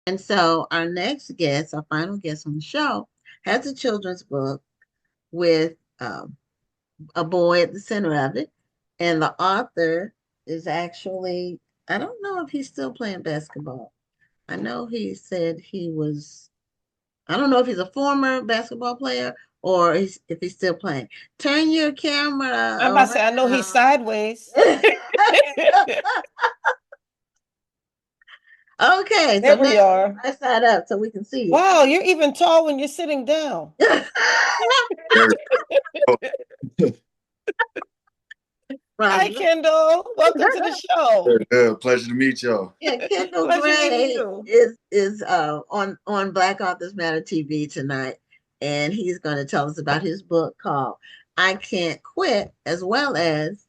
And so our next guest, our final guest on the show, has a children's book with a boy at the center of it. And the author is actually, I don't know if he's still playing basketball. I know he said he was, I don't know if he's a former basketball player or if he's still playing. Turn your camera I'm about to say, I know he's around. sideways. Okay, so There now we are. right side up so we can see Wow, you're even tall when you're sitting down. it. There we go. Hi, From Kendall. Welcome to the show. Very good. Pleasure to meet y'all. yeah, Kendall Pleasure meeting Gray you. is on Black Authors Matter TV tonight, and he's going to tell us about his book called "I Can't Quit," as well as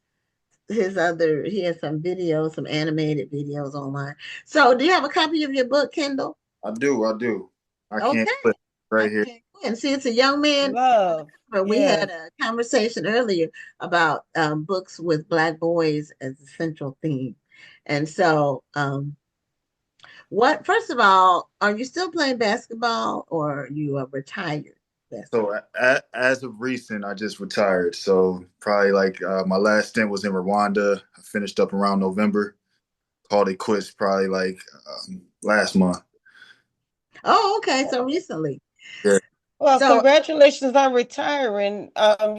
his other. He has some videos, some animated videos online. So, do you have a copy of your book, Kendall? I do. I do. I can't Okay, quit I right here. can't quit. And see, it's a young man. Love. We had Yes. a conversation earlier about books with Black boys as a central theme, and so what, first of all, are you still playing basketball or you are retired basketball? So as of recent, I just retired. So probably like my last stint was in Rwanda. I finished up around November. Called it quits probably like last month. Oh, okay. So recently. Yeah. Well, So, congratulations on retiring. Were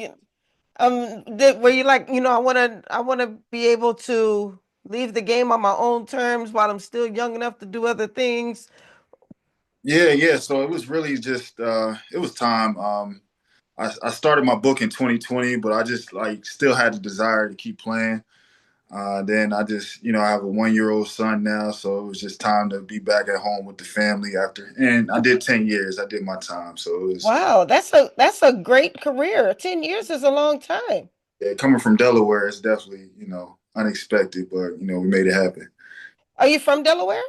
you like, I want to be able to leave the game on my own terms while I'm still young enough to do other things? Yeah, yeah. So it was really just it was time. I started my book in 2020, but I just like still had the desire to keep playing. Then I just, I have a 1 year old son now, so it was just time to be back at home with the family after. And I did 10 years. I did my time, so it was Wow, that's a great career. 10 years is a long time. yeah, coming from Delaware. It's definitely unexpected, but we made it happen. Are you from Delaware?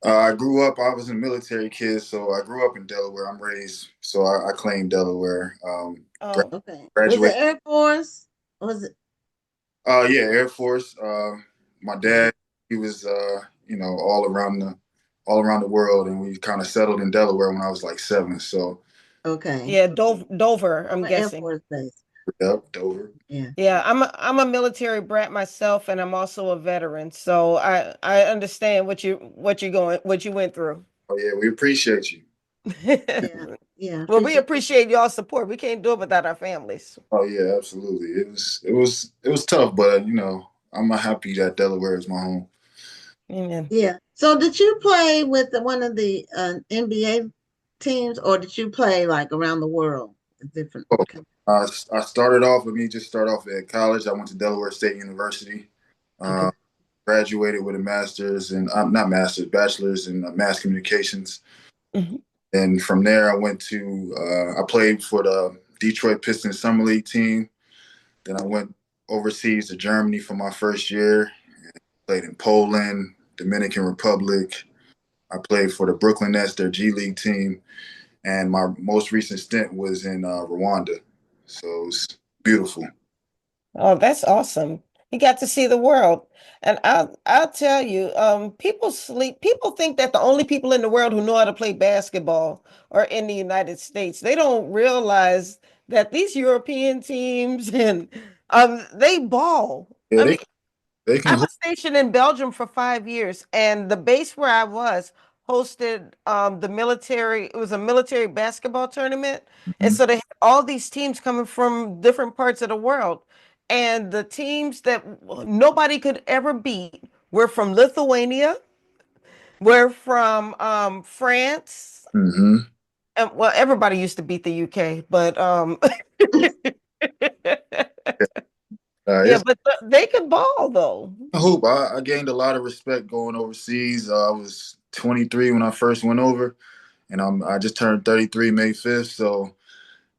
I grew up. I was a military kid, so I grew up in Delaware. I'm raised, so I claim Delaware. Oh, okay. Was it Graduate. Air Force? Was it? Yeah, Air Force. My Okay. dad, he was, all around the world, and we kind of settled in Delaware when I was like 7. So, Okay. yeah, Okay. Dover, I'm Dover Air guessing. Force Base. yep, Dover. Yeah. Yeah, I'm a military brat myself, and I'm also a veteran, so I understand what you went through. Oh yeah, we appreciate you. Yeah. Yeah. Well, we Appreciate you. appreciate y'all support. We can't do it without our families. Oh yeah, absolutely. It was tough, but I'm happy that Delaware is my home. Amen. Yeah. So, did you play with one of the NBA teams, or did you play like around the world? Different. Oh, I started off. Let me just start off at college. I went to Delaware State University. Okay. Uh, Graduated with a master's and not master's, bachelor's in mass communications. Mhm. And from there, I played for the Detroit Pistons Summer League team. Then I went overseas to Germany for my first year. Played in Poland, Dominican Republic. I played for the Brooklyn Nets, their G League team. And my most recent stint was in Rwanda. So it was beautiful. Oh, that's awesome. You got to see the world. And I'll tell you, people think that the only people in the world who know how to play basketball are in the United States. They don't realize that these European teams and they ball. Yeah, I they mean, they I can hoop. was stationed in Belgium for 5 years, and the base where I was hosted the military. It was a military basketball tournament, and Mhm. so they had all these teams coming from different parts of the world, and the teams that nobody could ever beat were from Lithuania, were from France, Mhm. and well, everybody used to beat the UK, but yeah, It's but they could ball though. a hoop. I gained a lot of respect going overseas. I was 23 when I first went over, and I just turned 33 May 5th. So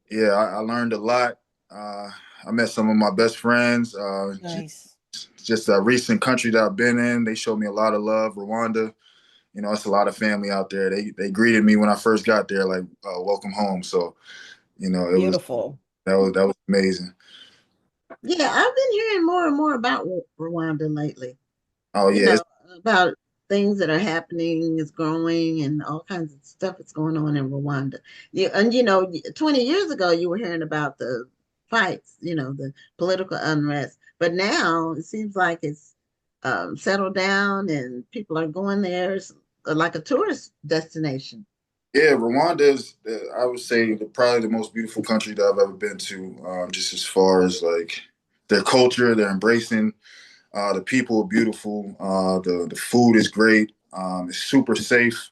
yeah, I learned a lot. Uh, I met some of my best friends. Nice. Just a recent country that I've been in, they showed me a lot of love. Rwanda, it's a lot of family out there. They greeted me when I first got there, like welcome home. So it was Beautiful. that was amazing. Yeah, I've been hearing more and more about Rwanda lately. Oh You yeah, know, about things that are happening is growing and all kinds of stuff is going on in Rwanda. And 20 years ago, you were hearing about the fights, the political unrest. But now it seems like it's settled down and people are going there. It's like a tourist destination. Yeah, Rwanda is, I would say, probably the most beautiful country that I've ever been to. Just as far as like their culture, they're embracing. The people are beautiful. The food is great. It's super safe.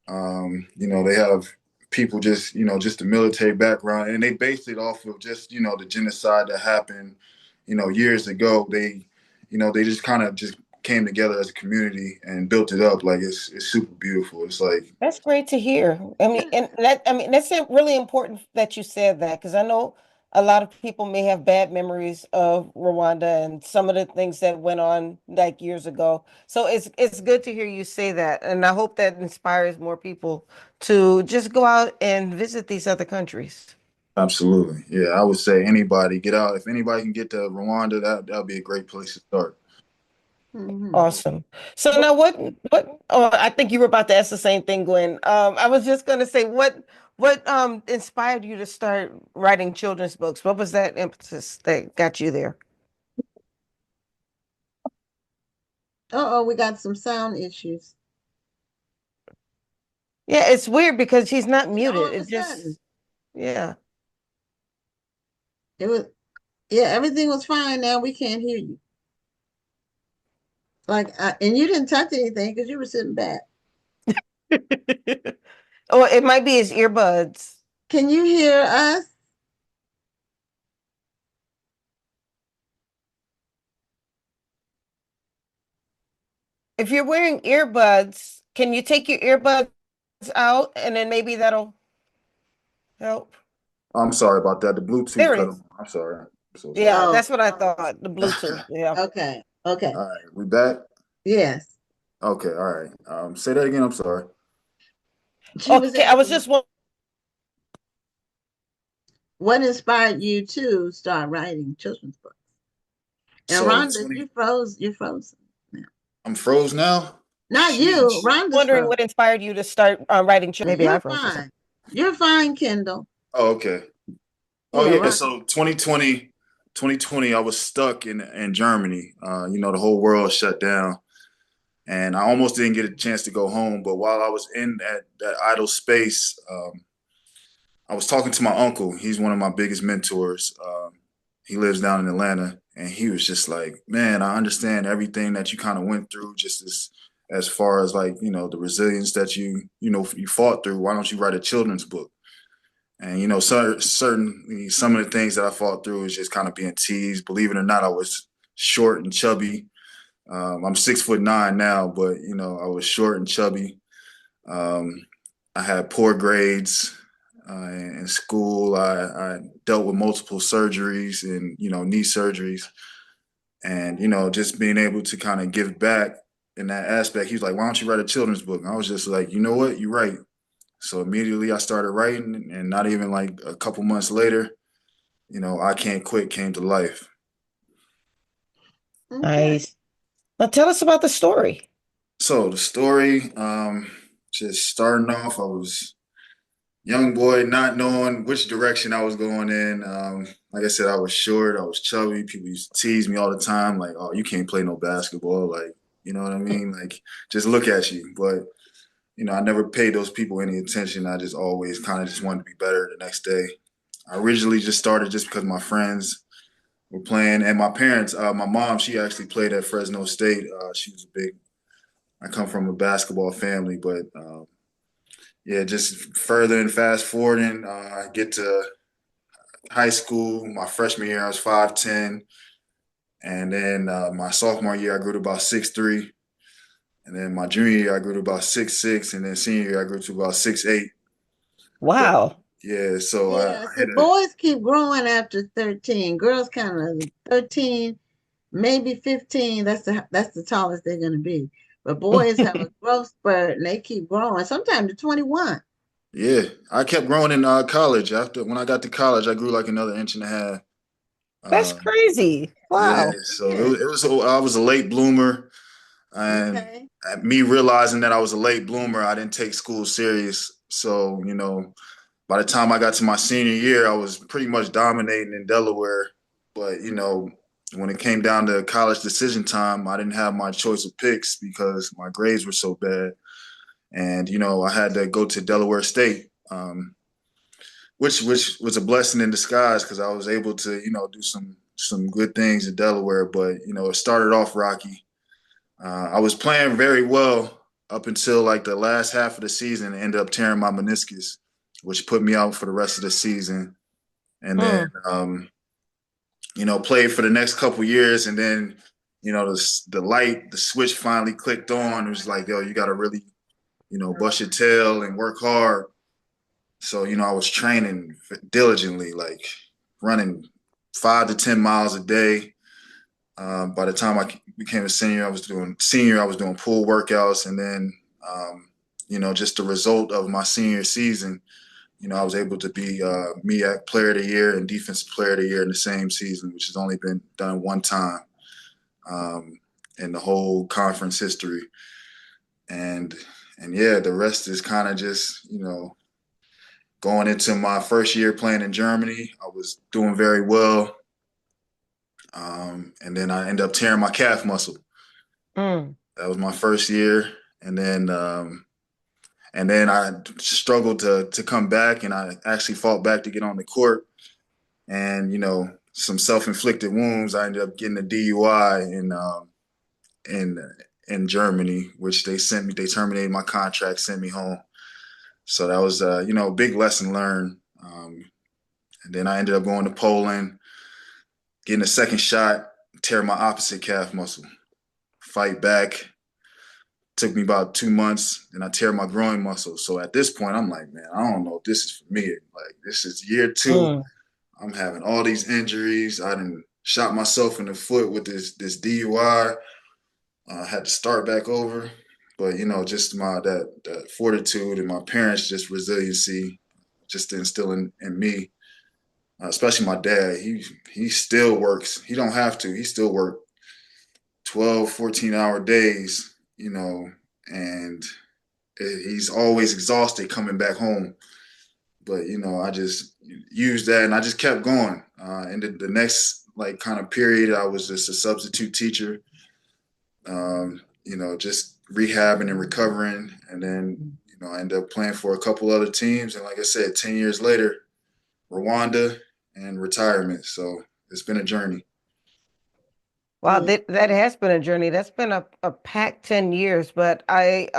They have people just just the military background, and they based it off of just the genocide that happened years ago. They just kind of just came together as a community and built it up. Like it's super beautiful. It's like That's great to hear. That's really important that you said that because I know a lot of people may have bad memories of Rwanda and some of the things that went on like years ago. So it's good to hear you say that, and I hope that inspires more people to just go out and visit these other countries. absolutely, yeah. I would say anybody get out. If anybody can get to Rwanda, that'd be a great place to start. Hmm. Awesome. So now what oh I think you were about to ask the same thing, Gwen. I was just gonna say what inspired you to start writing children's books? What was that impetus that got you there? Oh, we got some sound issues. Yeah, it's weird because he's not Yeah, all muted. of a It sudden, just yeah. it was, yeah, everything was fine. Now we can't hear you. And you didn't touch anything because you were sitting back. Or it might be his earbuds. Can you hear us? If you're wearing earbuds, can you take your earbuds out and then maybe that'll help? I'm sorry about that. The Bluetooth There it cut is. on. I'm sorry. I'm so sorry. Yeah, Oh, that's what I thought. The Bluetooth. Yeah. okay, okay. All right, we back. Yes. Okay, all right. Say that again. I'm sorry. She was Okay, I was asking just what inspired you to start writing children's books. And So Rhonda, 20. you're frozen now. I'm froze now. Not you, Sheesh. Rhonda's wondering frozen. what inspired you to start writing children. Maybe I You're froze or something. fine. You're fine, Kendall. Oh, okay. Oh Yeah, yeah. Rhonda. So 2020, I was stuck in Germany. The whole world shut down, and I almost didn't get a chance to go home. But while I was in that idle space, I was talking to my uncle. He's one of my biggest mentors. He lives down in Atlanta, and he was just like, "Man, I understand everything that you kind of went through, just as far as like the resilience that you fought through. Why don't you write a children's book?" And certainly some of the things that I fought through was just kind of being teased. Believe it or not, I was short and chubby. I'm 6'9" now, but I was short and chubby. Um, I had poor grades in school. I dealt with multiple surgeries and knee surgeries, and just being able to kind of give back in that aspect. He was like, "Why don't you write a children's book?" And I was just like, "You know what? You're right." So immediately I started writing, and not even like a couple months later, I Can't Quit came to life. Okay. Nice. Now tell us about the story. So the story, just starting off, I was young boy, not knowing which direction I was going in. Like I said, I was short, I was chubby. People used to tease me all the time, like, "Oh, you can't play no basketball." Like, you know what I mean? Like, just look at you. But I never paid those people any attention. I just always kind of just wanted to be better the next day. I originally just started just because my friends were playing, and my parents. My mom, she actually played at Fresno State. She was a big. I come from a basketball family, but yeah, just further and fast forwarding. I get to high school. My freshman year, I was 5'10", and then my sophomore year, I grew to about 6'3", and then my junior year, I grew to about 6'6", and then senior year, I grew to about 6'8". But Wow. yeah, so Yeah, I see, hit a boys keep growing after 13. Girls kind of 13, maybe 15. That's the tallest they're gonna be. But boys have a growth spurt and they keep growing, sometimes to 21. yeah. I kept growing in college. After when I got to college, I grew like another inch and a half. That's Um, crazy. yeah, Wow. so Yeah. it was. I was a late bloomer. And Okay. me realizing that I was a late bloomer, I didn't take school serious. So, by the time I got to my senior year, I was pretty much dominating in Delaware. But, when it came down to college decision time, I didn't have my choice of picks because my grades were so bad. And, I had to go to Delaware State, which was a blessing in disguise because I was able to, do some good things in Delaware. But, it started off rocky. I was playing very well up until like the last half of the season and ended up tearing my meniscus, which put me out for the rest of the season. And then, Mm. played for the next couple years. And then, the switch finally clicked on. It was like, yo, you got to really, bust your tail and work hard. So, I was training diligently, like running 5 to 10 miles a day. By the time I became a senior, I was doing pool workouts, and then just the result of my senior season, I was able to be MEAC Player of the Year and Defensive Player of the Year in the same season, which has only been done one time in the whole conference history. And yeah, the rest is kind of just going into my first year playing in Germany. I was doing very well. And then I ended up tearing my calf muscle. Mm. That was my first year, and then I struggled to come back, and I actually fought back to get on the court. And some self-inflicted wounds. I ended up getting a DUI in in Germany, which they sent me. They terminated my contract, sent me home. So that was a big lesson learned. And then I ended up going to Poland, getting a second shot, tear my opposite calf muscle, fight back. Took me about 2 months, and I tear my groin muscle. So at this point, I'm like, man, I don't know if this is for me. Like, this is year two. Mm. I'm having all these injuries. I done shot myself in the foot with this DUI. I had to start back over. But just that fortitude and my parents' just resiliency, just to instill in me, especially my dad. He still works. He don't have to. He still work 12, 14-hour days, and he's always exhausted coming back home. But I just used that and I just kept going. And the next like kind of period, I was just a substitute teacher. Just rehabbing and recovering, and then I ended up playing for a couple other teams. And like I said, 10 years later, Rwanda and retirement. So it's been a journey. Wow, Yeah. that has been a journey. That's been a packed 10 years, but I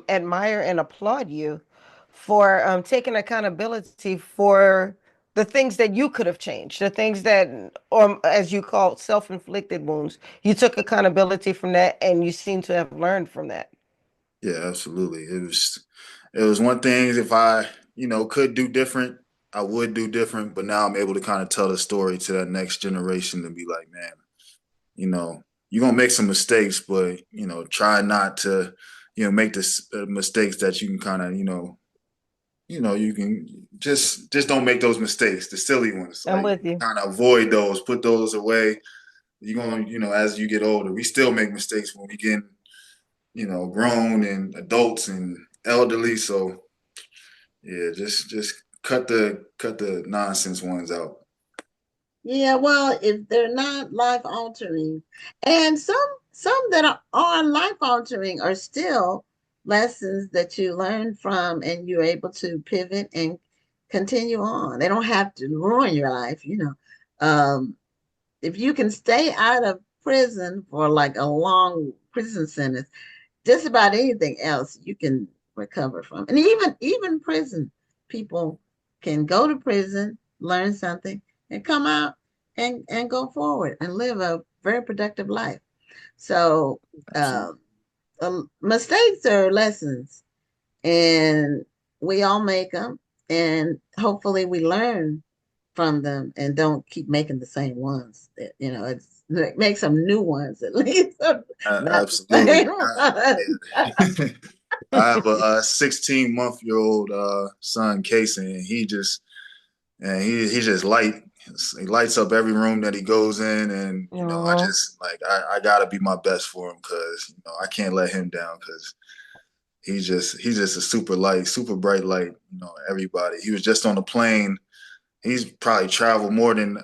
admire and applaud you for taking accountability for the things that you could have changed, the things that, or as you call self-inflicted wounds. You took accountability from that and you seem to have learned from that. Yeah, absolutely. It was one thing if I, could do different, I would do different. But now I'm able to kind of tell the story to that next generation and be like, man, you're gonna make some mistakes, but try not to, make the mistakes that you can kind of, you can just don't make those mistakes, the silly ones. I'm Like with you. kind of avoid those, put those away. You're gonna, as you get older, we still make mistakes when we get grown and adults and elderly. So yeah, just cut the nonsense ones out. Yeah, well, if they're not life altering, and some that are life altering are still lessons that you learn from and you're able to pivot and continue on. They don't have to ruin your life. If you can stay out of prison for like a long prison sentence, just about anything else you can recover from. And even prison people can go to prison, learn something, and come out and go forward and live a very productive life. So Absolutely. mistakes are lessons, and we all make them, and hopefully we learn from them and don't keep making the same ones. Make some new ones at least, not the Absolutely. same ones. I have a 16-month-old son, Casey, and he just light. He lights up every room that he goes in, and I Oh, just like I gotta be my best for him because I can't let him down because he's just a super light, super bright light. Everybody. He was just on the plane. He's probably traveled more than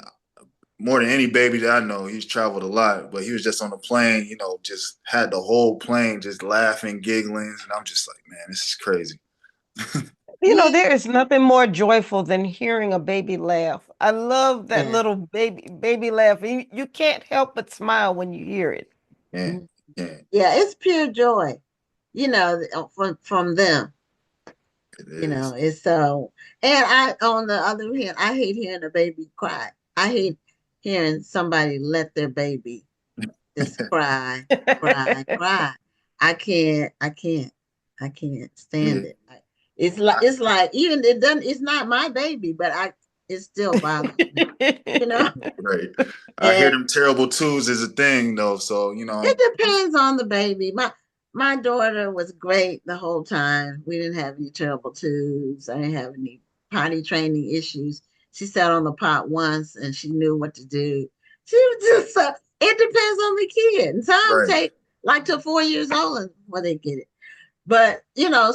any baby that I know. He's traveled a lot, but he was just on the plane. Just had the whole plane just laughing, giggling, and I'm just like, man, this is crazy. Yeah. there is nothing more joyful than hearing a baby laugh. I love that Yeah. little baby laugh. You can't help but smile when you hear it. Yeah, Mhm. yeah, Yeah, it's pure joy, from them. it is. It's so. And on the other hand, I hate hearing a baby cry. I hate hearing somebody let their baby just cry, cry, cry. I can't Yeah, stand it. It's like even it doesn't. It's not my baby, but it still bothers me. You know. right. I hear And them terrible twos is a thing though, so it depends on the baby. My daughter was great the whole time. We didn't have any terrible twos. I didn't have any potty training issues. She sat on the pot once and she knew what to do. She was just it depends on the kid. And some right. take like till 4 years old before they get it. But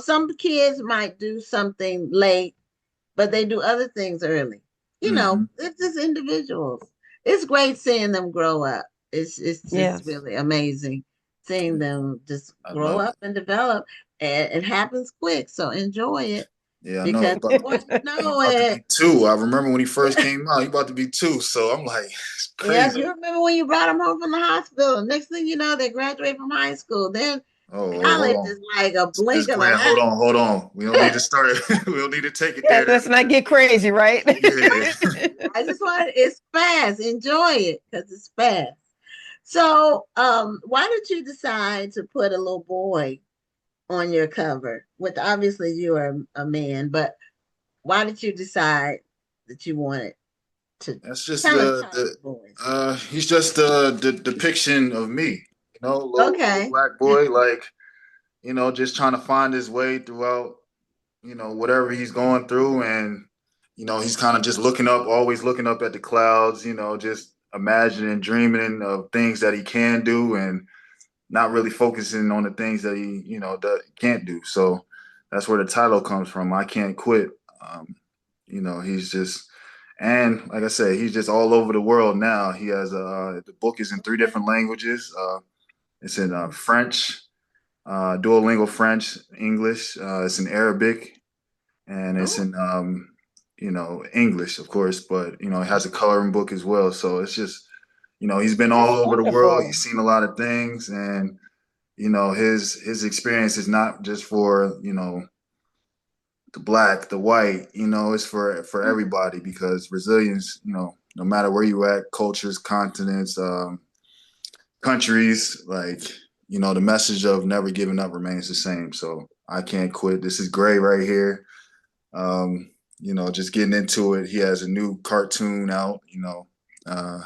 some kids might do something late, but they do other things early. Hmm. It's just individuals. It's great seeing them grow up. It's just Yes. really amazing seeing them just I grow love up it. and develop. And it happens quick, so enjoy it Yeah, I know. because before you He know about to it, be two. I remember when he first yeah, came out. He about to be two. So I'm like, it's yeah. crazy. You remember when you brought them home from the hospital? Next thing you know, they graduate from high school. Then Oh, hold college on. is like a blink Ms. of an Grant, hold eye. on, hold on. We don't need to start. We don't need to take it Yes, there. let's not get crazy, right? Yeah. I just want it's fast. Enjoy it because it's fast. So, why did you decide to put a little boy on your cover? With obviously you are a man, but why did you decide that you wanted to That's just kind of target boys? he's just the depiction of me. Little Okay. black boy, like, just trying to find his way throughout, whatever he's going through. And, he's kind of just looking up, always looking up at the clouds, just imagining, dreaming of things that he can do and not really focusing on the things that he, can't do. So that's where the title comes from. I can't quit. He's just, and like I said, he's just all over the world now. He has the book is in three Okay. different languages. It's in Mhm. French, Duolingo French, English. It's in Arabic, and it's Oh, in English, of course. But it has a coloring book as well. So it's just he's been all That's over the world. wonderful. He's seen a lot of things, and his experience is not just for the black, the white. It's for mhm. everybody because resilience. No matter where you at, cultures, continents, countries, like the message of never giving up remains the same. So I can't quit. This is Gray right here. Um, just getting into it. He has a new cartoon out. Uh, yeah,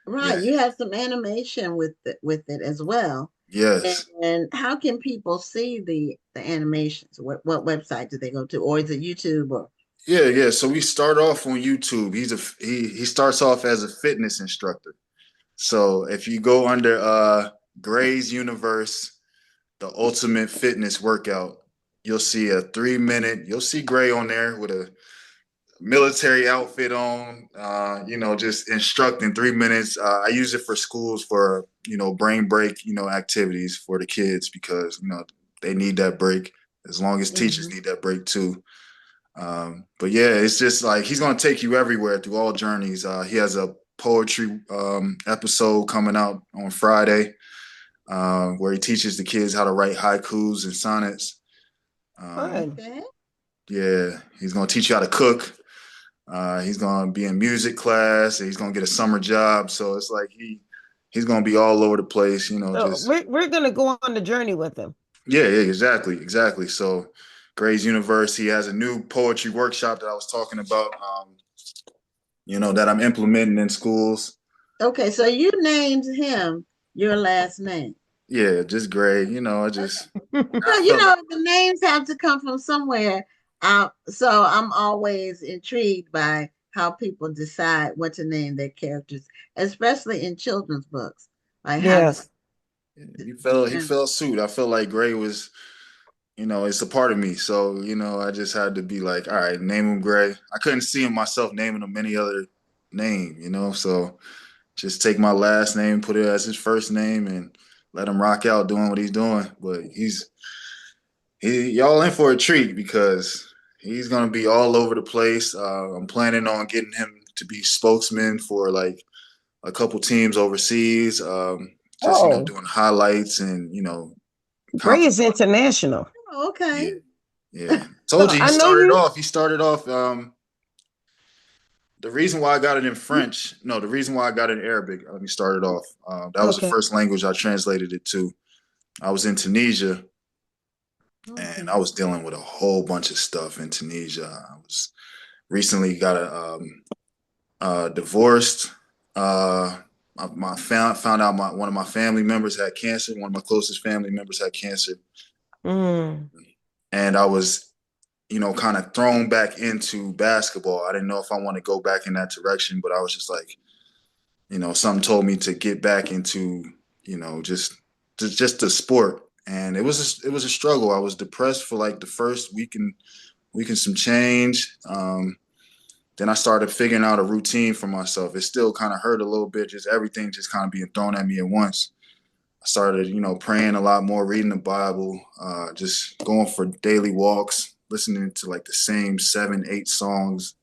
Right. You have some animation with it as well. yes. And how can people see the animations? What website do they go to, or is it YouTube or? Yeah, yeah. So we start off on YouTube. He starts off as a fitness instructor. So if you go under Gray's Universe, the ultimate fitness workout, you'll see a 3 minute, you'll see Gray on there with a military outfit on, just instructing 3 minutes. I use it for schools for, brain break, activities for the kids because, they need that break as long as teachers Mhm. need that break too. But yeah, it's just like he's gonna take you everywhere through all journeys. He has a poetry episode coming out on Friday where he teaches the kids how to write haikus and sonnets. Um, Fun. Okay. yeah, he's gonna teach you how to cook. He's gonna be in music class. He's gonna get a summer job. So it's like he's gonna be all over the place. So Just we're gonna go on the journey with him. yeah, yeah, exactly, exactly. So Gray's Universe, he has a new poetry workshop that I was talking about. That I'm implementing in schools. Okay, so you named him your last name. Yeah, just Gray. Okay. I Well, felt the names have to come from somewhere. So I'm always intrigued by how people decide what to name their characters, especially in children's books. Like how to, Yes. He fell suit. I felt like Gray was, it's a part of me. So, I just had to be like, all right, name him Gray. I couldn't see him myself naming him any other name, so just take my last name, put it as his first name, and let him rock out doing what he's doing. But y'all in for a treat because he's gonna be all over the place. I'm planning on getting him to be spokesman for like a couple teams overseas. Just Oh, doing highlights and Gray conference. is international. oh, okay. Yeah, yeah. So Told you he I know started you. off. He started off. The reason why I got it in French, no, the reason why I got it in Arabic. Let me start it off. That was the Okay. first language I translated it to. I was in Tunisia, and I Okay. was dealing with a whole bunch of stuff in Tunisia. I was recently got a divorced. Found out one of my family members had cancer. One of my closest family members had cancer, Mm. and I was, kind of thrown back into basketball. I didn't know if I want to go back in that direction, but I was just like, something told me to get back into, just the sport. And it was a struggle. I was depressed for like the first week and some change. Then I started figuring out a routine for myself. It still kind of hurt a little bit, just everything just kind of being thrown at me at once. I started, praying a lot more, reading the Bible, just going for daily walks, listening to like the same 7, 8 songs,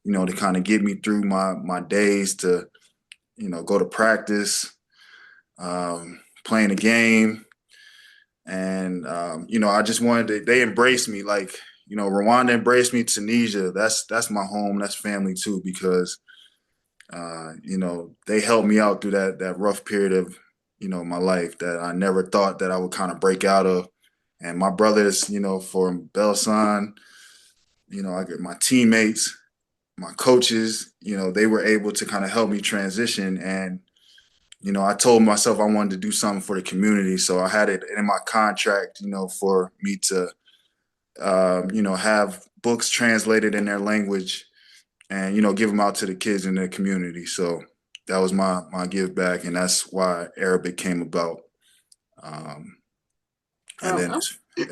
to kind of get me through my days to, go to practice, playing a game. And, I just wanted they embraced me like, Rwanda embraced me, Tunisia. That's my home. That's family too, because, they helped me out through that rough period of, my life that I never thought that I would kind of break out of. And my brothers, from Belsan, I get my teammates, my coaches, they were able to kind of help me transition. And, I told myself I wanted to do something for the community. So I had it in my contract, for me to, have books translated in their language and, give them out to the kids in their community. So that was my give back. And that's why Arabic came about. Um, and then Oh,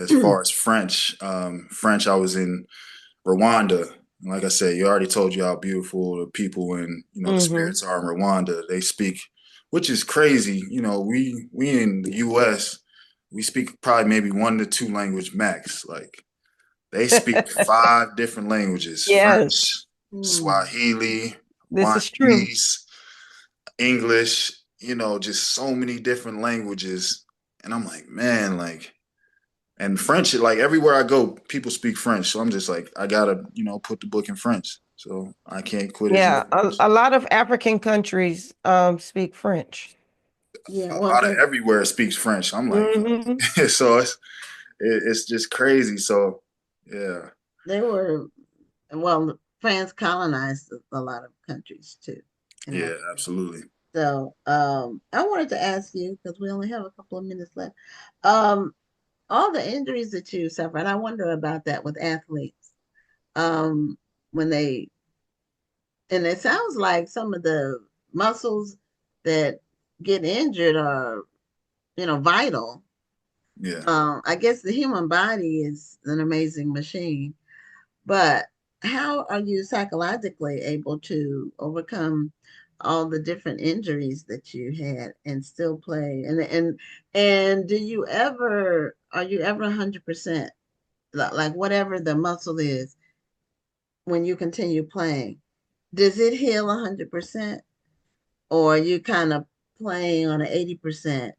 as far as French, I was in Rwanda. Like I said, you already told you how beautiful the people and the Mm-hmm. spirits are in Rwanda. They speak, which is crazy. We in the U.S. we speak probably maybe 1 to 2 language max. Like they speak 5 different languages: Yes, French, hmm. Swahili, this is true. Rwandese, English. Just so many different languages. And I'm like, man, like and French, like everywhere I go, people speak French. So I'm just like, I gotta, put the book in French. So I can't quit it Yeah, yet. a lot of African countries speak French. Yeah, A well, lot of because everywhere speaks French. I'm like, Hmm. so it's just crazy. So yeah, they were, well, France colonized a lot of countries too in yeah, Africa. absolutely. So, I wanted to ask you because we only have a couple of minutes left. Um, all the injuries that you suffered, I wonder about that with athletes. When they, and it sounds like some of the muscles that get injured are, vital. Yeah, I guess the human body is an amazing machine, but how are you psychologically able to overcome all the different injuries that you had and still play? And are you ever 100%, like whatever the muscle is when you continue playing? Does it heal 100%, or are you kind of playing on an 80%?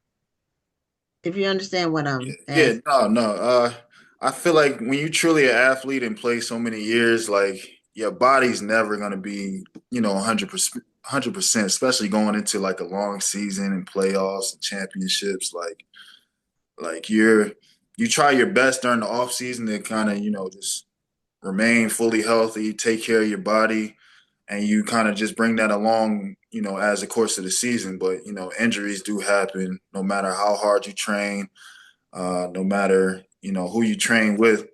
If you understand what yeah, I'm yeah. asking. No, no. I feel like when you truly an athlete and play so many years, like your body's never gonna be, 100%, 100%, especially going into like a long season and playoffs and championships. Like you try your best during the off season to kind of just remain fully healthy, take care of your body, and you kind of just bring that along, as the course of the season. But injuries do happen, no matter how hard you train, no matter who you train with.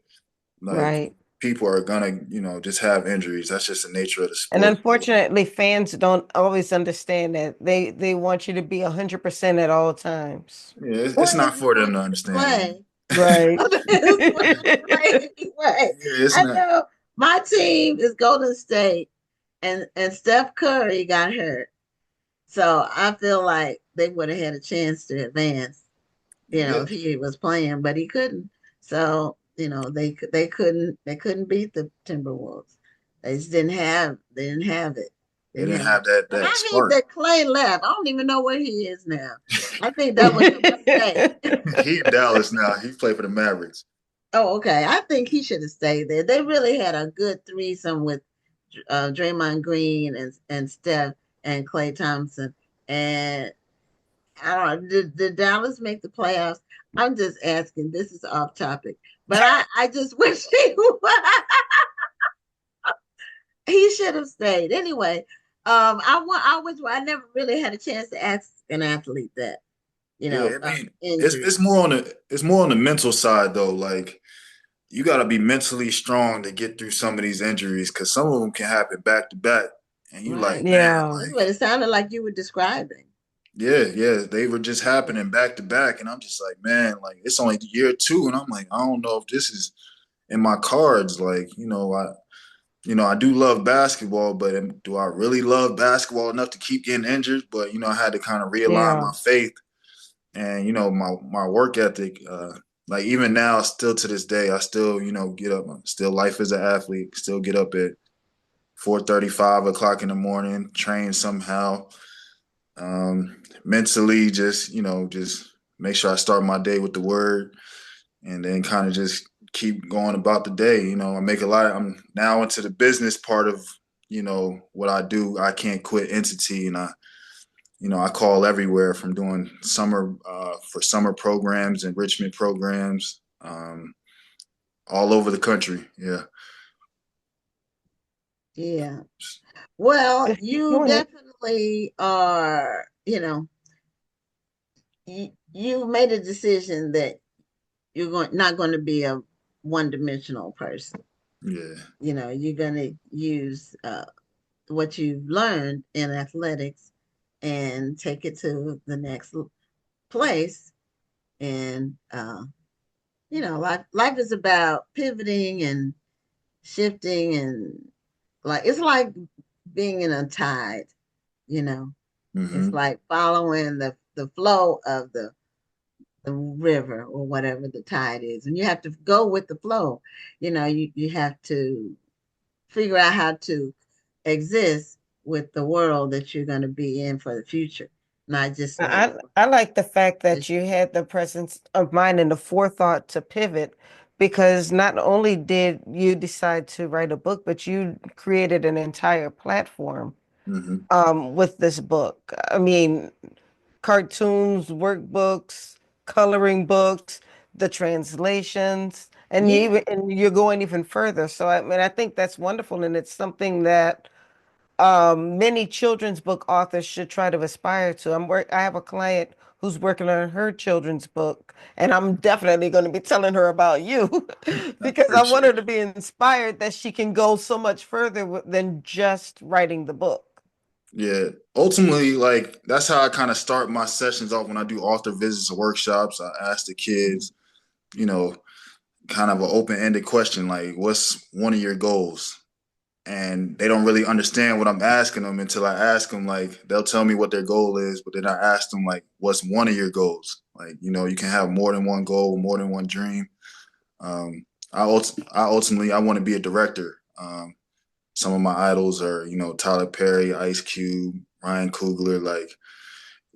Like Right. people are gonna, just have injuries. That's just the nature of the And sport. unfortunately, fans don't always understand that. They want you to be 100% at all times. Yeah, it's Well, not it's for the way them to you understand. play. Right. It's the way you play anyway. Yeah, it's I not. know my team is Golden State, and Steph Curry got hurt. So I feel like they would have had a chance to advance, Yeah, if he was playing, but he couldn't. So, they couldn't beat the Timberwolves. They didn't have it. They they didn't didn't have it. have that And that I hate spark. that Clay left. I don't even know where he is now. I think that was a mistake. He in Dallas now. He played for the Mavericks. Oh, okay. I think he should have stayed there. They really had a good threesome with Draymond Green and Steph and Clay Thompson. And I don't know, did Dallas make the playoffs? I'm just asking. This is off topic, but I just wish he should have stayed. Anyway, I never really had a chance to ask an athlete that, Yeah, I mean, it's injury. more on the mental side though. Like you got to be mentally strong to get through some of these injuries because some of them can happen back to back, and you like, Right. man, Yeah. That's like, what it sounded like you were describing. yeah, they were just Yeah. happening back to back, and I'm just like, man, like it's only year two, and I'm like, I don't know if this is in my cards. Like, I do love basketball, but do I really love basketball enough to keep getting injured? But I had to kind of realign Yeah. my faith and my work ethic. Like even now, still to this day, I still get up. Still, life as an athlete. Still get up at 4:30, 5 o'clock in the morning, train somehow. Mentally, just make sure I start my day with the word, and then kind of just keep going about the day. I make a lot. I'm now into the business part of what I do. I can't quit entity, and I call everywhere from doing summer programs, enrichment programs, all over the country. Yeah. Yeah. Well, you Go ahead. definitely are, you made a decision that you're not going to be a one-dimensional person. Yeah. You're going to use what you've learned in athletics and take it to the next place. And life is about pivoting and shifting, and it's like being in a tide. You know, it's Hmm. like following the flow of the river or whatever the tide is, and you have to go with the flow. You have to figure out how to exist with the world that you're going to be in for the future, not just like I like the fact that this. you had the presence of mind and the forethought to pivot because not only did you decide to write a book, but you created an entire platform Hmm. with this book. I mean, cartoons, workbooks, coloring books, the translations, and Yeah, you're going even further. So I mean, I think that's wonderful, and it's something that many children's book authors should try to aspire to. I have a client who's working on her children's book, and I'm definitely going to be telling her about you I because I want her appreciate to it. be inspired that she can go so much further than just writing the book. Yeah. Ultimately, like that's how I kind of start my sessions off when I do author visits or workshops. I ask the kids, you know, kind of an open-ended question like, "What's one of your goals?" And they don't really understand what I'm asking them until I ask them. Like they'll tell me what their goal is, but then I ask them like, "What's one of your goals?" Like you can have more than one goal, more than one dream. Um, I want to be a director. Some of my idols are Tyler Perry, Ice Cube, Ryan Coogler. Like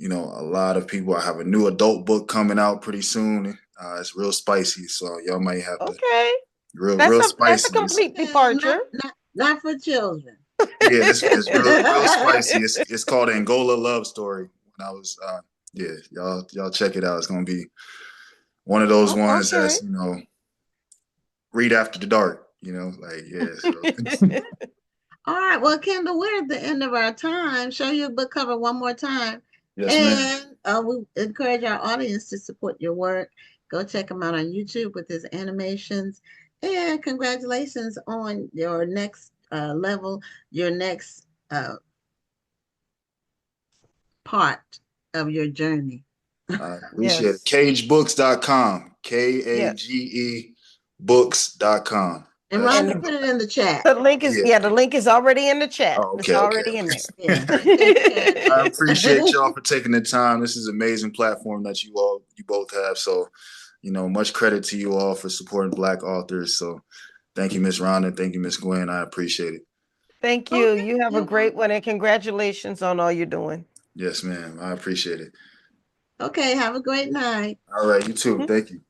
a lot of people. I have a new adult book coming out pretty soon. It's real spicy, so y'all might have to Okay, real that's a spicy. complete okay, departure. not for children. Yeah, it's real spicy. It's called Angola Love Story. When I was yeah, y'all check it out. It's gonna be one of those Oh, ones okay. that's read after the dark. Like yeah. So All right, well, Kendall, we're at the end of our time. Show your book cover one more time. yes, ma'am. And we encourage our audience to support your work. Go check him out on YouTube with his animations. And congratulations on your next level, your next part of your journey. I appreciate it. Yes. Cagebooks.com. Yeah. KAGE books.com. And That's Rhonda And put it in the chat. the link is, yeah. yeah, the link is already in the chat. Oh, It's okay, okay, already in okay. Yeah, he takes care of I that. appreciate y'all for taking the time. This is an amazing platform that you both have. So, much credit to you all for supporting Black authors. So thank you, Miss Rhonda. Thank you, Miss Gwen. I appreciate it. Thank you. Okay, You have a you're great welcome. one and congratulations on all you're doing. Yes, ma'am. I appreciate it. Okay, have a great night. All right, you too. Thank you.